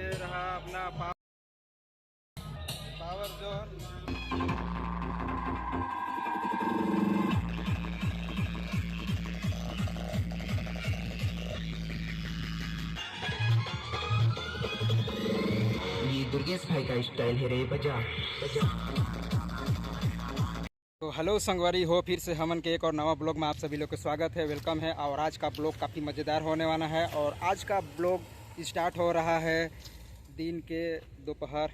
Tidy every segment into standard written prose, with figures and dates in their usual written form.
ये रहा अपना पावर जोन। ये दुर्गेश भाई का स्टाइल है रे, बजा बजा। तो हेलो संगवारी हो, फिर से हमन के एक और नवा ब्लॉग में आप सभी लोग का स्वागत है, वेलकम है। और आज का ब्लॉग काफ़ी मज़ेदार होने वाला है। और आज का ब्लॉग स्टार्ट हो रहा है दिन के दोपहर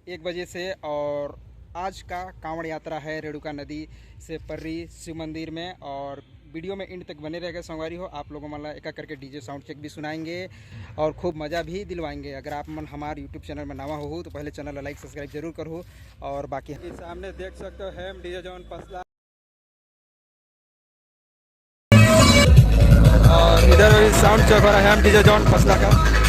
1 बजे से। और आज का कांवड़ यात्रा है रेणुका नदी से पर्री शिव मंदिर में। और वीडियो में एंड तक बने रहेगा संगवारी हो। आप लोगों मतलब एक करके डीजे साउंड चेक भी सुनाएंगे और खूब मज़ा भी दिलवाएंगे। अगर आप मन हमारे यूट्यूब चैनल में नवा हो तो पहले चैनल लाइक सब्सक्राइब जरूर करो। और बाकी सामने देख सकते हो हैम डीजे जॉन पसला, और इधर साउंड चेक हो रहा है हैम डीजे जॉन पसला का।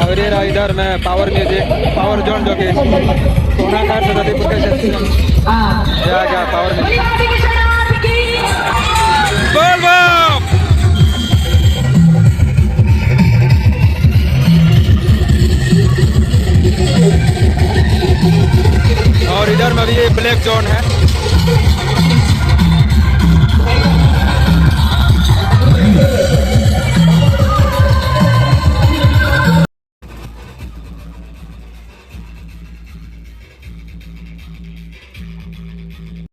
और ये रहा इधर में पावर म्यूजिक, पावर जोन जो कि कोना कार से नदीपुर के आ गया पावर म्यूजिक।